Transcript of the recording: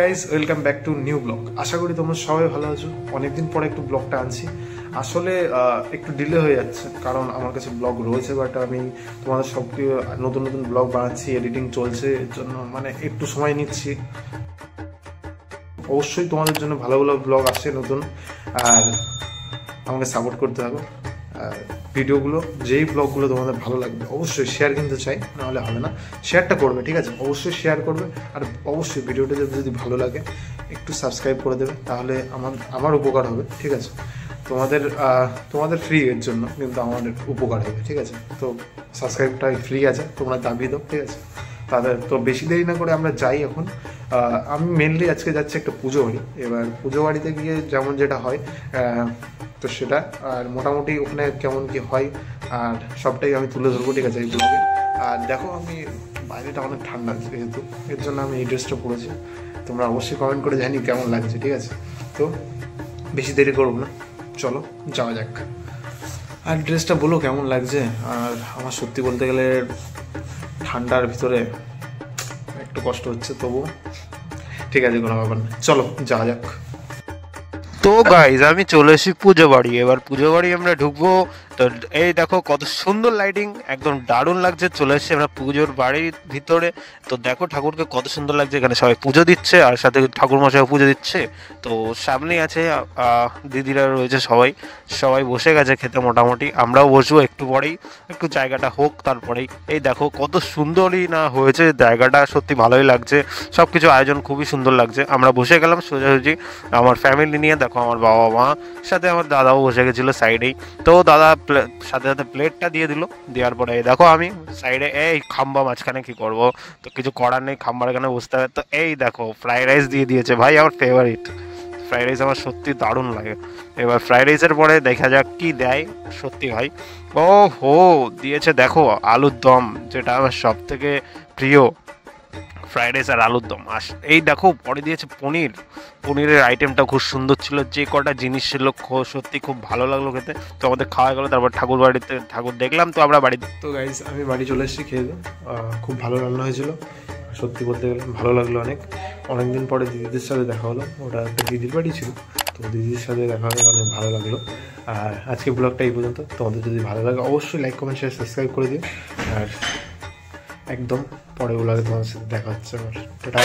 Guys welcome back to new blog. আশা করি তোমরা সবাই ভালো আছো। অনেকদিন পরে একটু ব্লগটা আনছি। আসলে একটু ডিলে হয়ে যাচ্ছে, কারণ আমার কাছে ব্লগ রয়েছে, বাট আমি তোমাদের সবকে নতুন নতুন ব্লগ বানাচ্ছি, এডিটিং চলছে, এর জন্য মানে একটু সময় নিচ্ছি। অবশ্যই তোমাদের জন্য ভালো ভালো ব্লগ আসছে নতুন, আর আমাকে সাপোর্ট করতে হবে। ভিডিওগুলো যেই ব্লগগুলো তোমাদের ভালো লাগবে অবশ্যই শেয়ার কিন্তু চাই, নাহলে হবে না। শেয়ারটা করবে, ঠিক আছে? অবশ্যই শেয়ার করবে, আর অবশ্যই ভিডিওটা যদি ভালো লাগে একটু সাবস্ক্রাইব করে দেবে, তাহলে আমার উপকার হবে, ঠিক আছে? তোমাদের ফ্রি এর জন্য, কিন্তু আমাদের উপকার হবে, ঠিক আছে? তো সাবস্ক্রাইবটা ফ্রি আছে, তোমরা দাবিয়ে দাও, ঠিক আছে? তাদের তো বেশি দেরি না করে আমরা যাই এখন। আমি মেনলি আজকে যাচ্ছি একটা পুজো বাড়ি। এবার পুজো বাড়িতে গিয়ে যেমন যেটা হয় তো সেটা, আর মোটামুটি ওখানে কেমন কি হয় আর সবটাই আমি তুলে ধরবো, ঠিক আছে, এই ব্লগে। আর দেখো, আমি বাইরেটা অনেক ঠান্ডা যেহেতু, এর জন্য আমি এই ড্রেসটা পরেছি। তোমরা অবশ্যই কমেন্ট করে জানি কেমন লাগছে, ঠিক আছে? তো বেশি দেরি করবো না, চলো যাওয়া যাক। আর ড্রেসটা বলো কেমন লাগছে। আর আমার সত্যি বলতে গেলে ঠান্ডার ভিতরে একটু কষ্ট হচ্ছে, তবু ঠিক আছে, কোনো ব্যাপার না, চলো যাওয়া যাক। তো গাইজ আমি চলে এসেছি পুজো বাড়ি। এবার পুজো বাড়ি আমরা ঢুকবো। তো এই দেখো কত সুন্দর লাইটিং, একদম দারুণ লাগছে। চলে এসেছি আমরা পুজোর বাড়ির ভিতরে। তো দেখো ঠাকুরকে কত সুন্দর লাগছে, এখানে সবাই পুজো দিচ্ছে আর সাথে ঠাকুর মশাই পুজো দিচ্ছে। তো সামনেই আছে দিদিরা রয়েছে, সবাই বসে গেছে খেতে মোটামুটি। আমরাও বসবো একটু পরেই, একটু জায়গাটা হোক তারপরেই। এই দেখো কত সুন্দরই না হয়েছে জায়গাটা, সত্যি ভালোই লাগছে। সব কিছু আয়োজন খুবই সুন্দর লাগছে। আমরা বসে গেলাম সোজাসুজি আমার ফ্যামিলি নিয়ে। দেখো আমার বাবা মা, সাথে আমার দাদাও বসে গেছিলো সাইডেই। তো দাদা সাথে সাথে প্লেটটা দিয়ে দিল। দেওয়ার পরে দেখো আমি সাইডে এই খাম্বা মাঝখানে কি করব, তো কিছু করার নেই, খাম্বার এখানে বসতে হবে। তো এই দেখো ফ্রাইড রাইস দিয়ে দিয়েছে ভাই, আমার ফেভারিট ফ্রাইড রাইস, আমার সত্যি দারুণ লাগে। এবার ফ্রাইড রাইসের পরে দেখা যাক কি দেয়। সত্যি ভাই, ও হো দিয়েছে দেখো আলুর দম, যেটা আমার সব থেকে প্রিয়, ফ্রাইড রাইস আর আলুর দম। আর এই দেখো পরে দিয়েছে পনিরের আইটেমটা খুব সুন্দর ছিল। যে কটা জিনিস ছিল সত্যি খুব ভালো লাগলো খেতে। তো আমাদের খাওয়া গেলো, তারপর ঠাকুর বাড়িতে ঠাকুর দেখলাম। তো আমরা বাড়ি, তো গাইজ আমি বাড়ি চলে এসেছি খেয়ে। খুব ভালো রান্না হয়েছিল, সত্যি বলতে গেলে ভালো লাগলো অনেকদিন পরে দিদিদের সাথে দেখা হলো। ওটা একটা দিদির বাড়ি ছিল, তো দিদির সাথে দেখা হলে অনেক ভালো লাগলো। আর আজকে ব্লগটা এই পর্যন্ত। তোমাদের যদি ভালো লাগে অবশ্যই লাইক কমেন্ট শেয়ার সাবস্ক্রাইব করে দিও। আর একদম পরে ব্লগে তোমাদের সাথে দেখা হচ্ছে আমার। টাটা।